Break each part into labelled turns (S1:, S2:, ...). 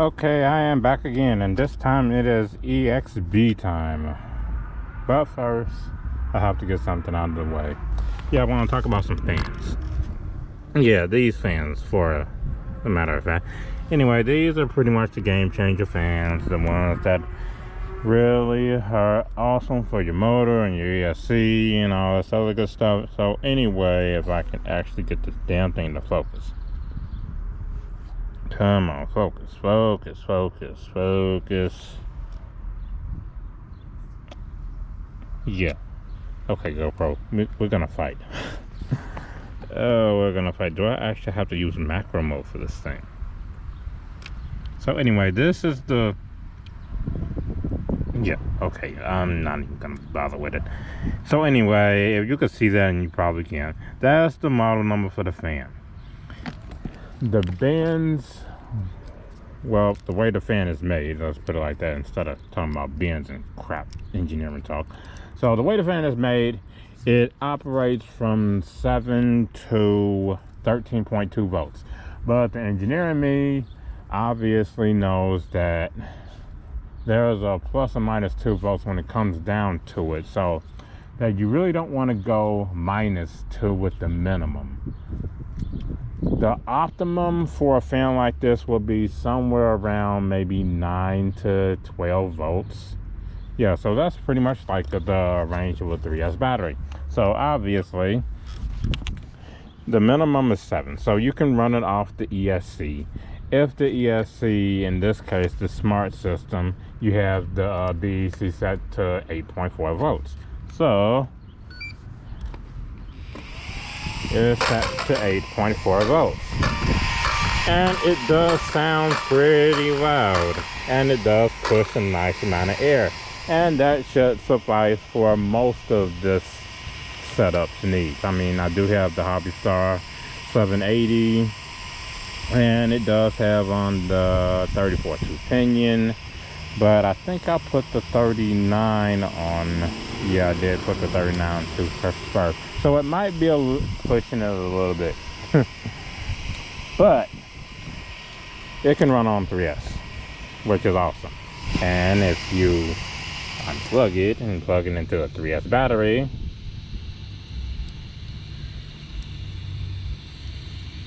S1: Okay, I am back again, and this time it is EXB time. But first, I have to get something out of the way. Yeah, I want to talk about some fans. Yeah, these fans, for a matter of fact. Anyway, these are pretty much the game changer fans, the ones that really are awesome for your motor and your ESC and all this other good stuff. So anyway, if I can actually get this damn thing to focus. Come on, focus. Yeah. Okay, GoPro. We're gonna fight. Oh, we're gonna fight. Do I actually have to use macro mode for this thing? So anyway, this is the... Yeah, okay. I'm not even gonna bother with it. So anyway, if you could see that, and you probably can, that's the model number for the fan. The bends, well, the way the fan is made, let's put it like that instead of talking about bends and crap engineering talk. So the way the fan is made, it operates from 7 to 13.2 volts. But the engineer in me obviously knows that there's a plus or minus 2 volts when it comes down to it. So that you really don't want to go minus 2 with the minimum. The optimum for a fan like this will be somewhere around maybe 9 to 12 volts. Yeah, so that's pretty much like the range of a 3S battery. So obviously, the minimum is 7. So you can run it off the ESC. If the ESC, in this case, the smart system, you have the BEC set to 8.4 volts. So it's set to 8.4 volts, and it does sound pretty loud, and it does push a nice amount of air, and that should suffice for most of this setup's needs. I mean, I do have the Hobby Star 780, and it does have on the 34-tooth pinion, but I think I put the 39 on. Yeah, I did put the 39 tooth spur. So it might be pushing it a little bit. But it can run on 3S, which is awesome. And if you unplug it and plug it into a 3S battery,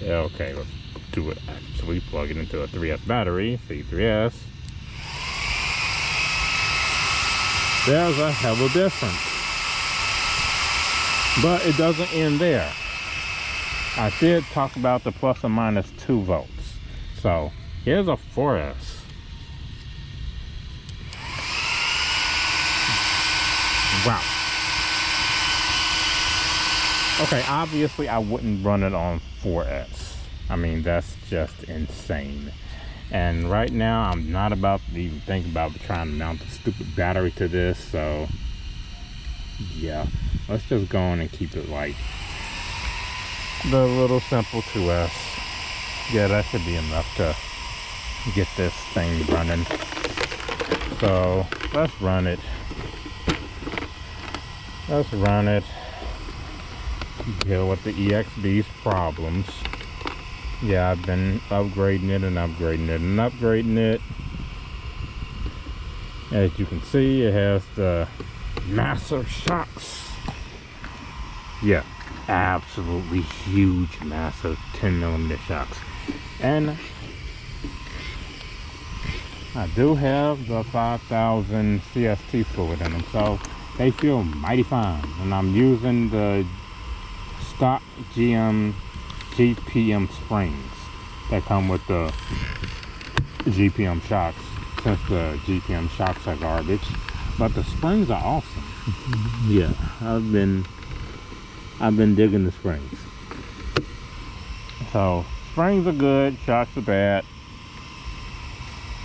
S1: okay, let's do it actually. Plug it into a 3S battery, C3S. There's a hell of a difference. But it doesn't end there. I did talk about the plus or minus 2 volts. So here's a 4S. Wow. Okay, obviously I wouldn't run it on 4S. I mean, that's just insane. And right now, I'm not about to even think about trying to mount the stupid battery to this. So yeah, let's just go on and keep it like the little simple 2S. Yeah, that should be enough to get this thing running. So let's run it. Deal with the EXB's problems. Yeah, I've been upgrading it and upgrading it and upgrading it. As you can see, it has the massive shocks. Yeah, absolutely huge, massive 10mm shocks. And I do have the 5000 CST fluid in them, so they feel mighty fine. And I'm using the stock GPM springs that come with the GPM shocks, since the GPM shocks are garbage. But the springs are awesome. Yeah, I've been digging the springs. So springs are good, shocks are bad.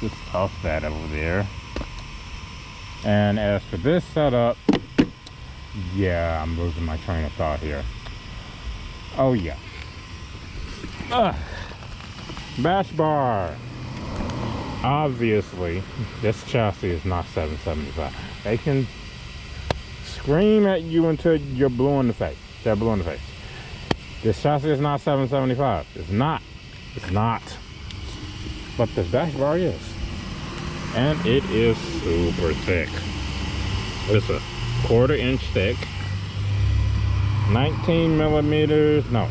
S1: Just toss that over there. And as for this setup, yeah, I'm losing my train of thought here. Oh yeah. Bash bar. Obviously, this chassis is not 775. They can scream at you until you're blue in the face. They're blue in the face. This chassis is not 775. It's not. but this dash bar is. And it is super thick. It's a 1/4 inch thick. 19 millimeters, no,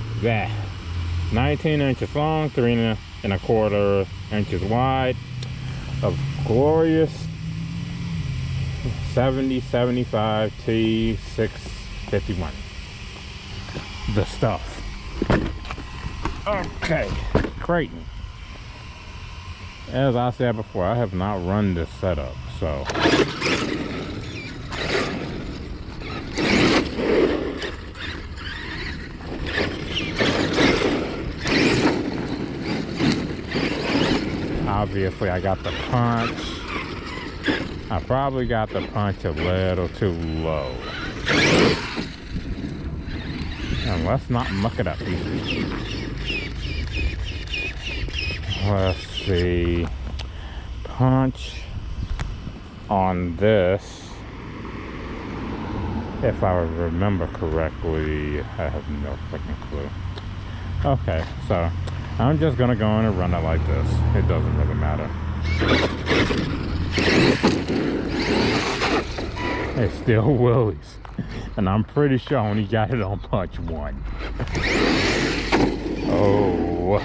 S1: 19 inches long, 3¼ inches wide. Of glorious 7075 T651. The stuff. Okay, Kraton. As I said before, I have not run this setup, so obviously I got the punch. I probably got the punch a little too low. And let's not muck it up either. Let's see. Punch on this, if I remember correctly, I have no freaking clue. Okay, so I'm just gonna go in and run it like this. It doesn't really matter. It still wheelies. And I'm pretty sure I only got it on punch 1. Oh.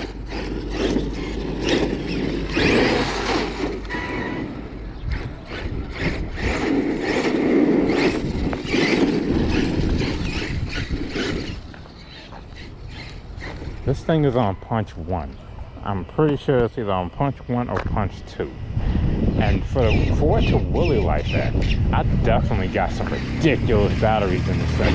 S1: This thing is on punch 1. I'm pretty sure it's either on punch 1 or punch 2. And for it to wheelie like that, I definitely got some ridiculous batteries in this thing.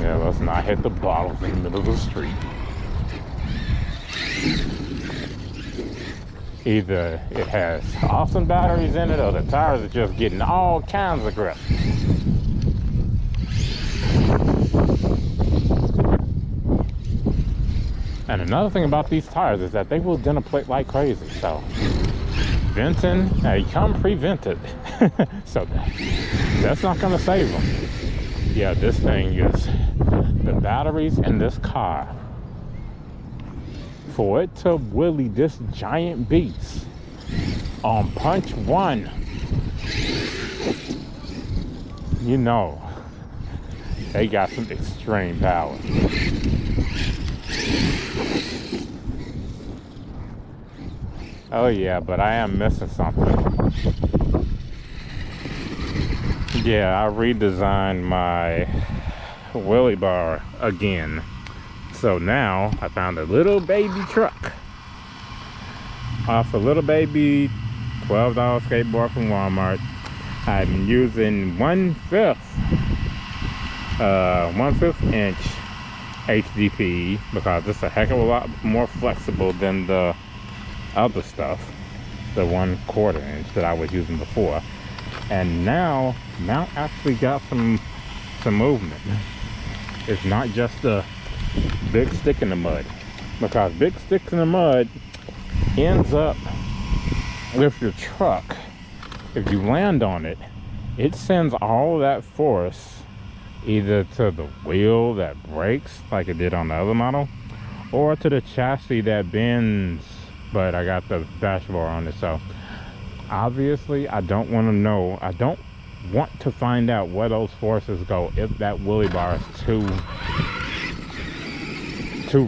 S1: Yeah, let's not hit the bottles in the middle of the street. Either it has awesome batteries in it, or the tires are just getting all kinds of grip. And another thing about these tires is that they will deniplate like crazy. So venting, they come pre-vented. So that's not gonna save them. Yeah, this thing is, the batteries in this car, for it to wheelie this giant beast on punch 1, you know, they got some extreme power. Oh yeah, but I am missing something. Yeah, I redesigned my wheelie bar again. So now I found a little baby truck off a little baby $12 skateboard from Walmart. I'm using 1/5 inch HDP because it's a heck of a lot more flexible than the other stuff, the 1/4 inch that I was using before. And now actually got some movement. It's not just a big stick in the mud, because big sticks in the mud ends up with your truck. If you land on it, it sends all that force either to the wheel that brakes like it did on the other model, or to the chassis that bends. But I got the dashboard on it, so obviously I don't want to find out where those forces go if that wheelie bar is too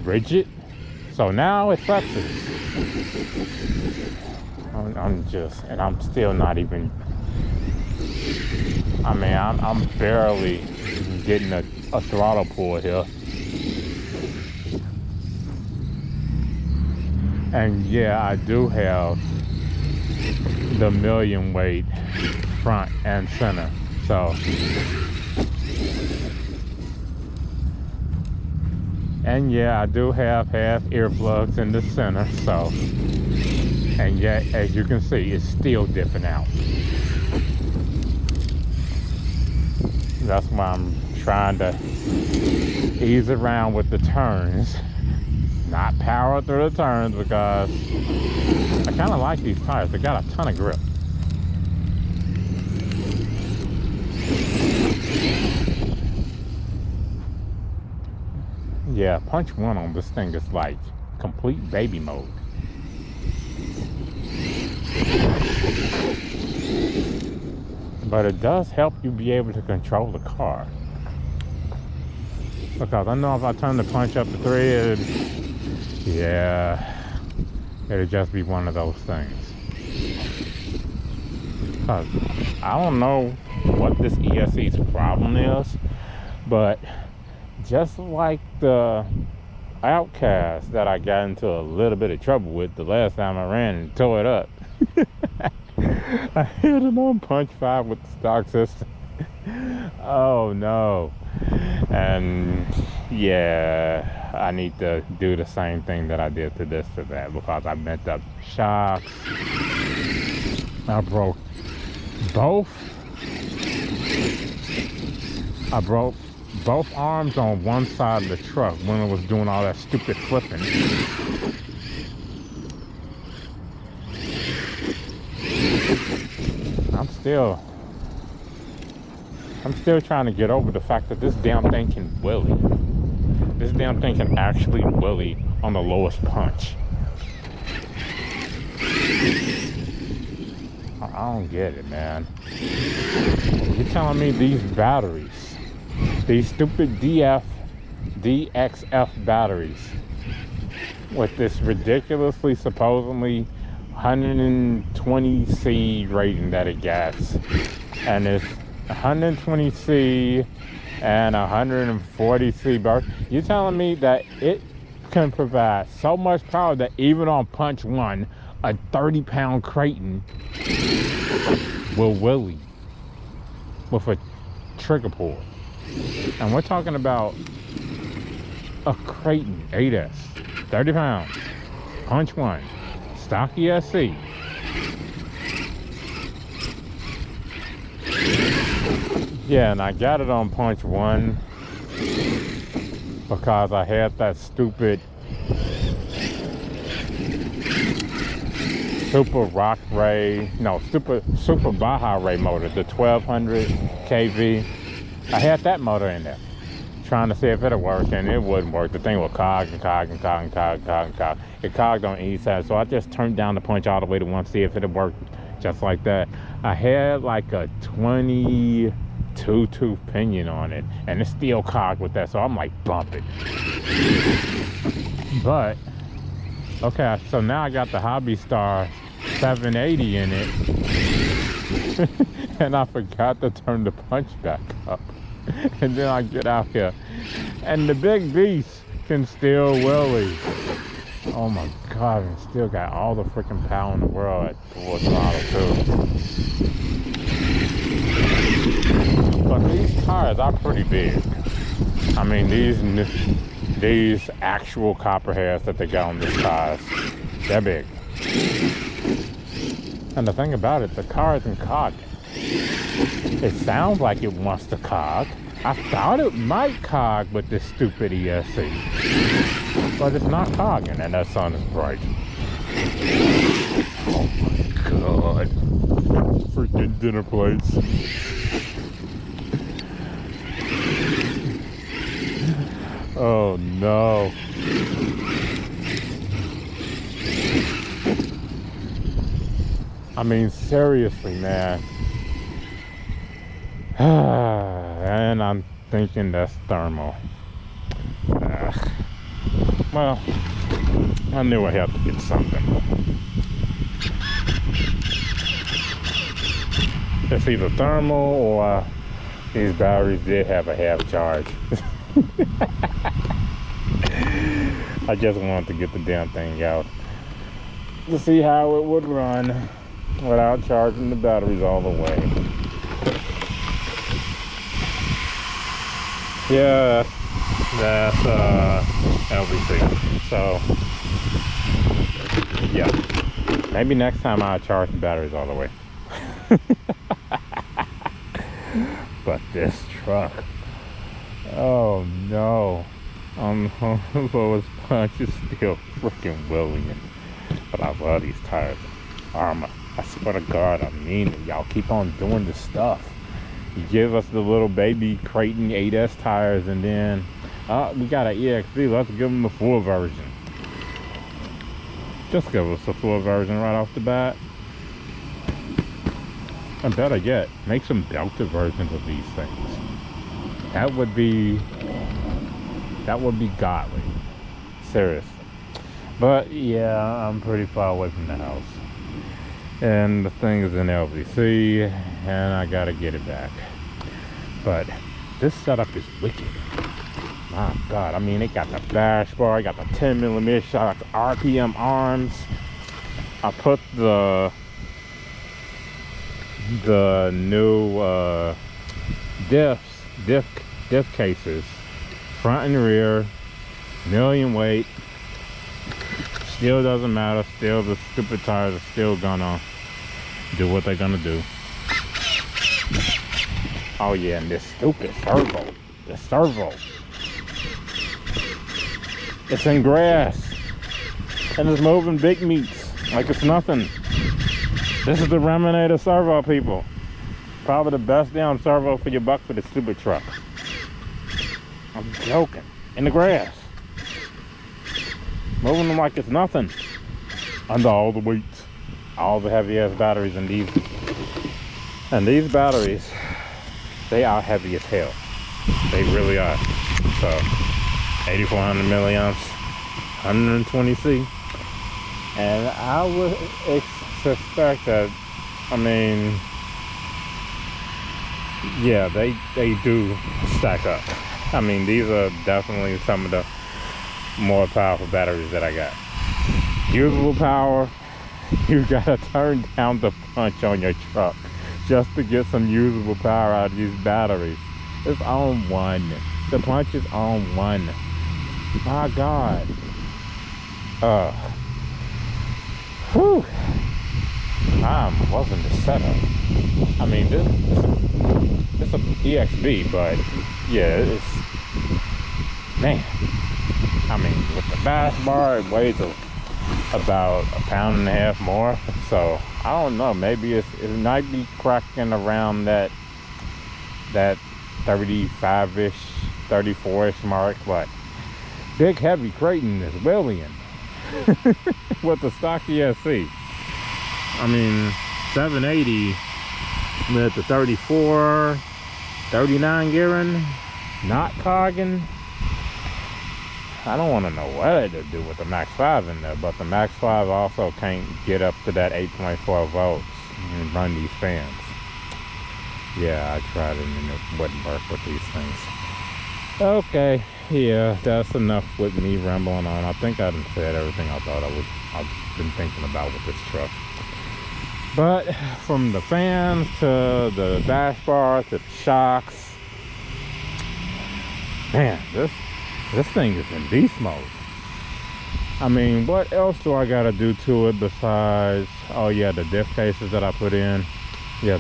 S1: rigid. So now it flexes. I'm still not even, I mean, I'm barely getting a throttle pull here. And yeah, I do have the million weight front and center, so, and yeah, I do have half earplugs in the center, so, and yet as you can see, it's still dipping out. That's why I'm trying to ease around with the turns, not power through the turns, because I kind of like these tires. They got a ton of grip. Yeah, punch 1 on this thing is like complete baby mode. But it does help you be able to control the car. Because I know if I turn the punch up to 3, it'd just be one of those things. Cause I don't know what this ESC's problem is, but just like the Outcast that I got into a little bit of trouble with the last time I ran and tore it up. I hit it on punch 5 with the stock system. Oh no. And yeah, I need to do the same thing that I did to this to that, because I bent up shocks. I broke both arms on one side of the truck when it was doing all that stupid flipping. I'm still trying to get over the fact that this damn thing can wheelie. This damn thing can actually wheelie on the lowest punch. I don't get it, man. You're telling me these batteries, these stupid DXF batteries, with this ridiculously, supposedly 120C rating that it gets, and it's 120C and 140C bar. You're telling me that it can provide so much power that even on punch 1, a 30-pound Kraton will wheelie with a trigger pull? And we're talking about a Kraton 8S, 30 pounds, punch 1, stock ESC. Yeah, and I got it on punch 1 because I had that stupid Super Baja Ray motor, the 1200 kV. I had that motor in there, trying to see if it'll work, and it wouldn't work. The thing would cog and cog and cog and cog and cog and cog. It cogged on each side, so I just turned down the punch all the way to 1, see if it'll work just like that. I had like a 22-tooth pinion on it, and it still cogged with that, so I'm like, bump it. But okay, so now I got the Hobby Star 780 in it, and I forgot to turn the punch back up. And then I get out here, and the big beast can still wheelie. Oh my God, and still got all the freaking power in the world at full throttle too. But these tires are pretty big. I mean, these actual copperheads that they got on these tires, they're big. And the thing about it, the car isn't cogging. It sounds like it wants to cog. I thought it might cog with this stupid ESC, but it's not cogging, and that sun is bright. Oh my God. Freaking dinner plates. Oh no. I mean, seriously, man. And I'm thinking that's thermal. Well, I knew I had to get something. It's either thermal or these batteries did have a half charge. I just wanted to get the damn thing out to see how it would run without charging the batteries all the way. Yeah, that's LVC. So yeah, maybe next time I'll charge the batteries all the way. But this truck, oh no, on the lowest punch is still freaking wheeling. But I love these tires. Arrma, I swear to God, I mean it. Y'all keep on doing this stuff. You give us the little baby Kraton 8S tires, and then We got an EXB. Let's give them the full version. Just give us a full version right off the bat. And better yet, make some belted versions of these things. That would be godly. Seriously. But yeah, I'm pretty far away from the house. And the thing is in LVC, and I gotta get it back. But this setup is wicked. My God, I mean, it got the bash bar, it got the 10mm shocks, RPM arms. I put the new diff cases, front and rear, million weight. Still doesn't matter. Still, the stupid tires are still gonna do what they're gonna do. Oh yeah, and this stupid servo. The servo. It's in grass. And it's moving big meats like it's nothing. This is the Reminator servo, people. Probably the best damn servo for your buck for the stupid truck. I'm joking. In the grass. Moving them like it's nothing. Under all the weights. All the heavy ass batteries in these. And these batteries, they are heavy as hell. They really are. So 8400 milliamps, 120C. And I would suspect that, I mean, yeah, they do stack up. I mean, these are definitely some of the more powerful batteries that I got. Usable power, you gotta turn down the punch on your truck just to get some usable power out of these batteries. It's on one. The punch is on one. My God. Whew. I'm loving the setup. I mean, this is an EXB, but yeah, it's, man. I mean, with the bash bar, it weighs about 1.5 pounds more. So I don't know. Maybe it might be cracking around that 35-ish, 34-ish mark. But big heavy Kraton is wheeling with the stock ESC. I mean, 780 with the 34, 39 gearing, not cogging. I don't want to know what to do with the Max 5 in there, but the Max 5 also can't get up to that 8.4 volts and run these fans. Yeah, I tried it and it wouldn't work with these things. Okay, yeah, that's enough with me rambling on. I think I done said everything I thought I've been thinking about with this truck. But from the fans to the dash bar to the shocks, man, this thing is in beast mode. I mean, what else do I gotta do to it besides, oh yeah, the diff cases that I put in. Yeah,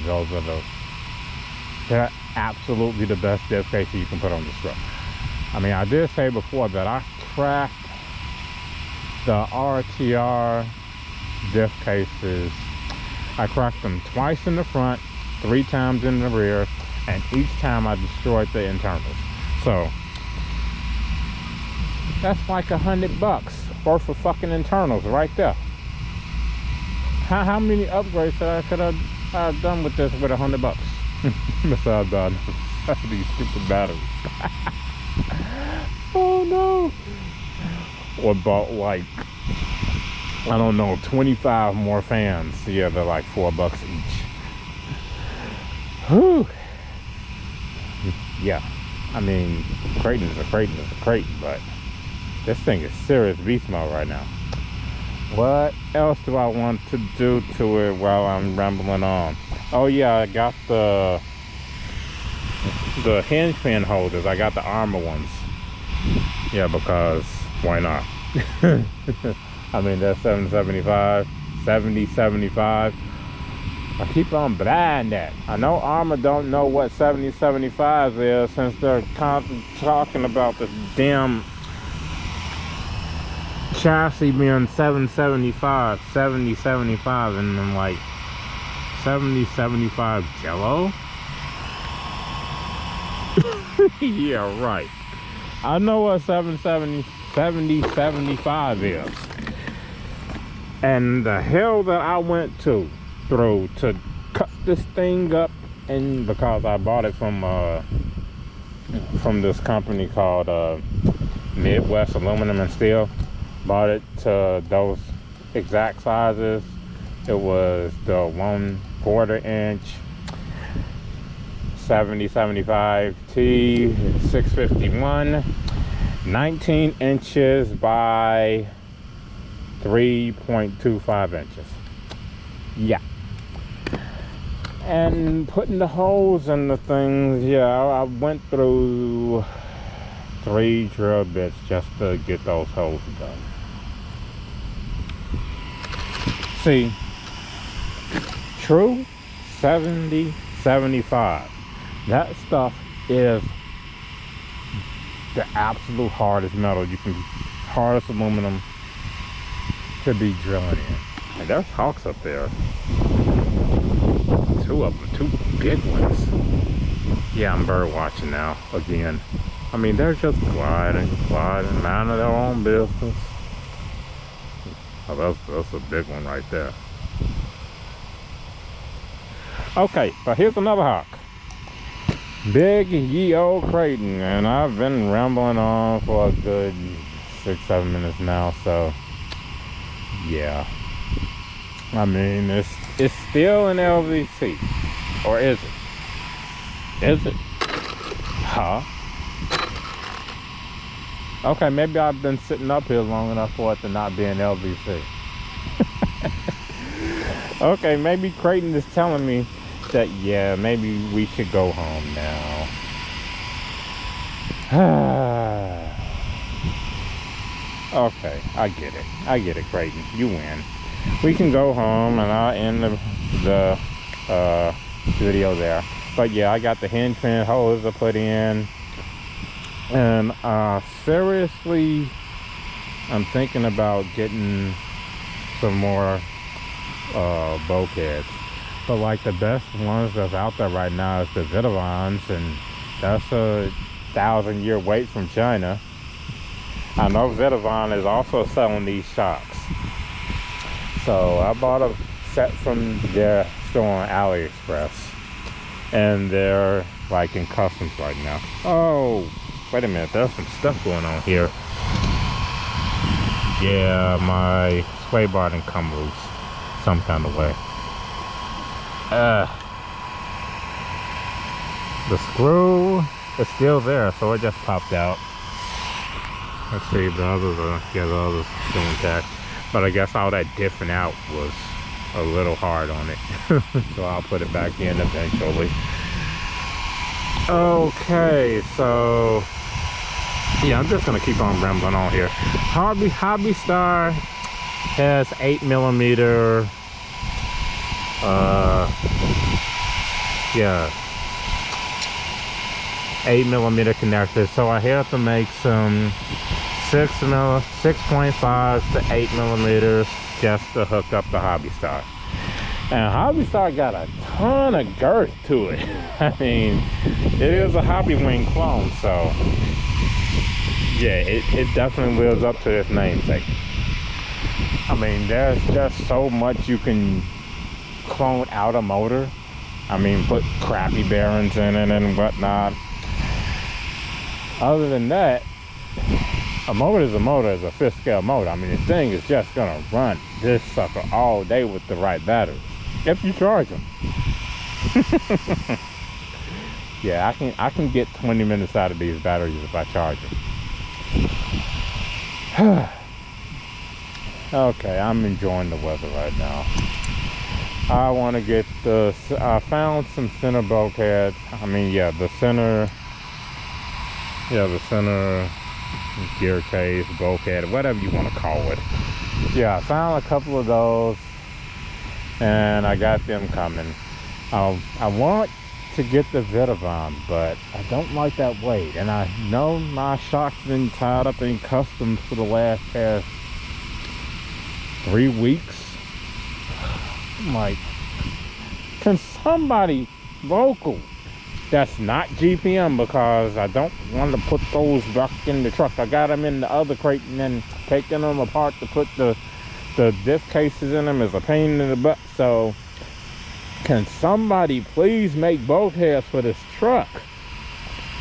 S1: they're absolutely the best diff cases you can put on this truck. I mean, I did say before that I cracked the RTR diff cases. I cracked them twice in the front, 3 times in the rear, and each time I destroyed the internals. So that's like $100 worth of fucking internals right there. How many upgrades that I could have done with this with $100? Besides buying these stupid batteries. Oh no! Or bought like, I don't know, 25 more fans. Yeah, they're like $4 each. Whew. Yeah, I mean, Kraton is a Kraton, but this thing is serious beast mode right now. What else do I want to do to it while I'm rambling on? Oh yeah, I got the hinge pin holders. I got the Arrma ones. Yeah, because why not? I mean, that's $775, $70.75. I keep on buying that. I know Arrma don't know what $70.75 is, since they're constantly talking about this damn chassis being $775, $70.75, and then like $70.75 Jello. Yeah, right. I know what 75 is. And the hell that I went through to cut this thing up, and because I bought it from this company called Midwest Aluminum and Steel. Bought it to those exact sizes. It was the 1/4 inch 70-75 T 651, 19 inches by 3.25 inches. Yeah. And putting the holes in the things, yeah, I went through 3 drill bits just to get those holes done. See, true 70-75. That stuff is the absolute hardest metal you can, hardest aluminum to be drilling in. And there's Hulks up there. 2 of them, 2 big ones. Yeah, I'm bird watching now again. I mean, they're just gliding, minding their own business. Oh, that's a big one right there. Okay, but here's another hawk. Big ye old Kraton, and I've been rambling on for a good 6-7 minutes now, so yeah. I mean, it's still an LVC, or is it? Is it? Huh? Okay, maybe I've been sitting up here long enough for it to not be an LVC. Okay, maybe Kraton is telling me that, yeah, maybe we should go home now. Okay, I get it, Kraton. You win. We can go home, and I'll end the video there. But yeah, I got the hinge pin holes to put in. And seriously, I'm thinking about getting some more bulkheads. But like the best ones that's out there right now is the Vidavons, and that's a 1,000-year wait from China. I know Vidavon is also selling these shocks. So I bought a set from their store on AliExpress, and they're like in customs right now. Oh, wait a minute, there's some stuff going on here. Yeah, my sway bar didn't come loose some kind of way. The screw is still there, so it just popped out. Let's see, the others are, yeah, the others still intact. But I guess all that diffing out was a little hard on it. So I'll put it back in eventually. Okay, so yeah, I'm just gonna keep on rambling on here. Hobby Star has 8mm yeah, 8mm connectors, so I have to make some 6.5 to 8mm just to hook up the Hobby Star. And Hobby Star got a ton of girth to it. I mean, it is a Hobby Wing clone, so yeah, it definitely lives up to its namesake. I mean, there's just so much you can clone out a motor. I mean, put crappy bearings in it and whatnot. Other than that, a motor is a motor, is a 5th scale motor. I mean, the thing is just gonna run this sucker all day with the right batteries, if you charge them. Yeah, I can get 20 minutes out of these batteries if I charge them. Okay, I'm enjoying the weather right now. I want to get I found some center bulkheads. I mean, yeah, the center gear case, bulkhead, whatever you want to call it. Yeah, I found a couple of those, and I got them coming. I want to get the Vidavon, but I don't like that weight, and I know my shock's been tied up in customs for the last past 3 weeks. I'm like, can somebody local that's not GPM, because I don't want to put those back in the truck. I got them in the other crate, and then taking them apart to put the disc cases in them is a pain in the butt. So can somebody please make bulkheads for this truck?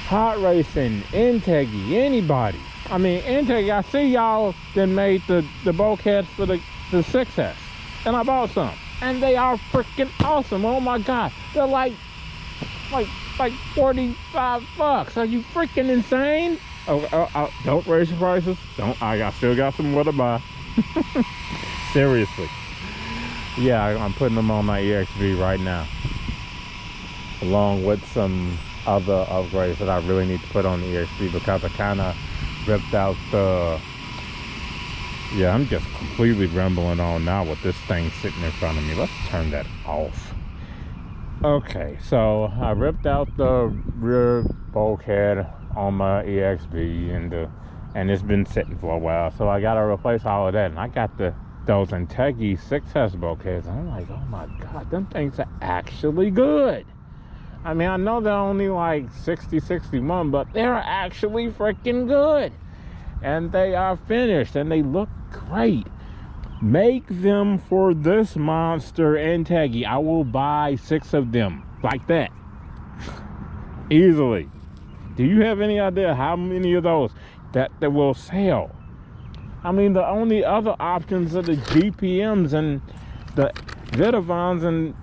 S1: Hot Racing, Integgy, anybody. I mean, Integgy, I see y'all that made the bulkheads for the 6S, and I bought some, and they are freaking awesome. Oh my god, they're like 45 bucks. Are you freaking insane? Oh, don't raise your prices. Don't. I still got some more to buy. Seriously. Yeah, I'm putting them on my EXB right now, along with some other upgrades that I really need to put on the EXB, because I kind of ripped out the... Yeah, I'm just completely rambling on now with this thing sitting in front of me. Let's turn that off. Okay, so I ripped out the rear bulkhead on my EXB, and it's been sitting for a while, so I gotta replace all of that. And I got those Integgy 6S bulkheads, and I'm like, oh my god, them things are actually good. I mean, I know they're only like 60, 61, but they're actually freaking good. And they are finished, and they look great. Make them for this monster Integgy. I will buy 6 of them like that. Easily. Do you have any idea how many of those that will sell? I mean, the only other options are the GPMs and the Vitivons, and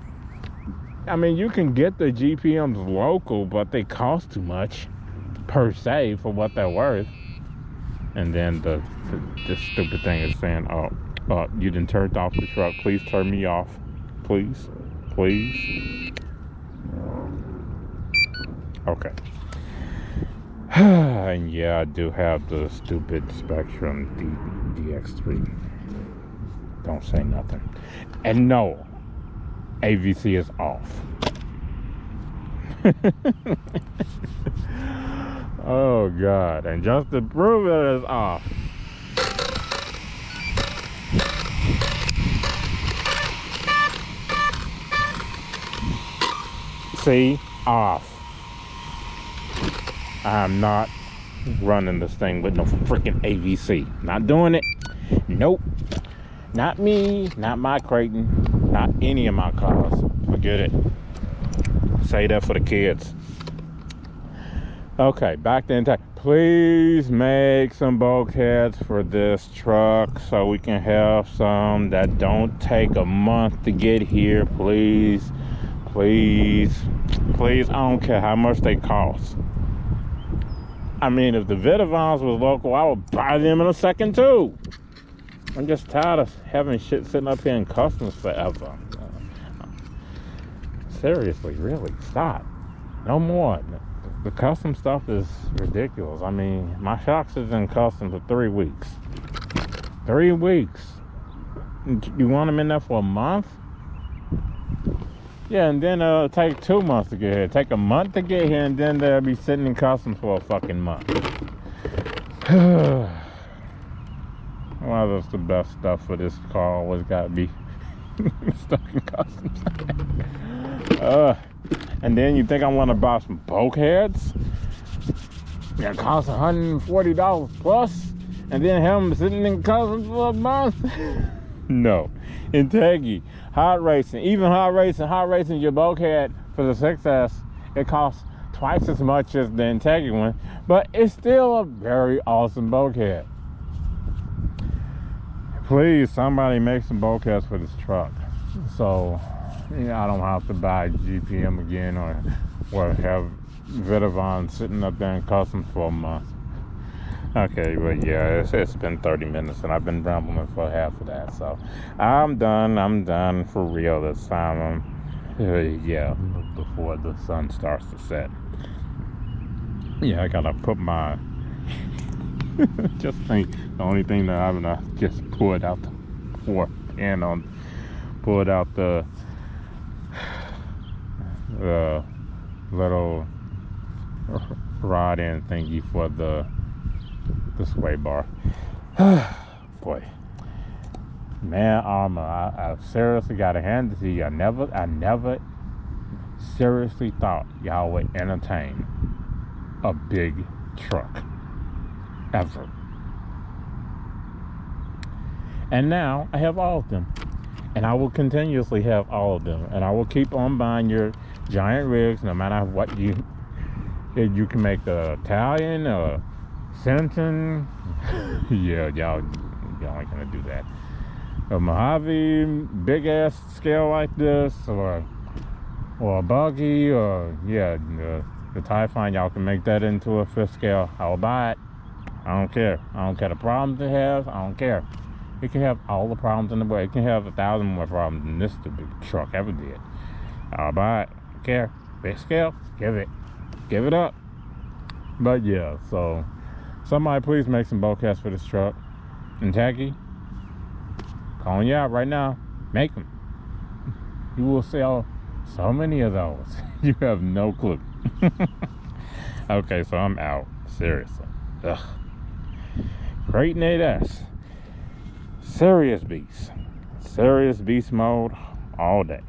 S1: I mean, you can get the GPMs local, but they cost too much per se for what they're worth. And then the stupid thing is saying, oh, you done turned off the truck. Please turn me off. Please. Okay. And yeah, I do have the stupid Spectrum DX3. Don't say nothing. And no, AVC is off. Oh god, and just to prove it is off, see, off. I'm not running this thing with no freaking AVC. Not doing it. Nope. Not me, not my Kraton, not any of my cars. Forget it. Say that for the kids. Okay, back to Integgy. Please make some bulkheads for this truck so we can have some that don't take a month to get here. Please. I don't care how much they cost. I mean, if the Vitivons was local, I would buy them in a second too. I'm just tired of having shit sitting up here in customs forever. Seriously, really, stop. No more. The custom stuff is ridiculous. I mean, my shocks is in custom for 3 weeks. 3 weeks. You want them in there for a month? Yeah, and then it'll take 2 months to get here. Take a month to get here, and then they'll be sitting in customs for a fucking month. Well, that's the best stuff for this car. Always gotta be stuck in customs. And then you think I want to buy some bulkheads? That cost $140 plus, and then have them sitting in customs for a month? No. Integgy, Hot Racing, even Hot Racing your bulkhead for the 6S, it costs twice as much as the Integgy one, but it's still a very awesome bulkhead. Please, somebody make some bulkheads for this truck, so I don't have to buy GPM again or have Vitivon sitting up there in customs for a month. Okay, but yeah, it's been 30 minutes and I've been rambling for half of that, so I'm done for real this time. Yeah, before the sun starts to set. Yeah, I gotta put my just think the only thing that I'm gonna just pulled out the little rod end thingy for the sway bar. Boy, man, Arrma, I seriously gotta hand it to you. I never seriously thought y'all would entertain a big truck ever. And now I have all of them. And I will continuously have all of them. And I will keep on buying your giant rigs, no matter what if you can make a Italian or Centon. Yeah, y'all ain't gonna do that. A Mojave big ass scale like this, or a buggy, or the Typhoon, y'all can make that into a 5th scale. I'll buy it. I don't care. I don't care the problems it has. I don't care. It can have all the problems in the world. It can have 1,000 more problems than this big truck ever did. I'll buy it. I don't care. Big scale. Give it up. But yeah, so somebody please make some bowcats for this truck. And Tacky, calling you out right now. Make them. You will sell so many of those. You have no clue. Okay, so I'm out. Seriously. Ugh. Kraton 8S. Serious beast mode all day.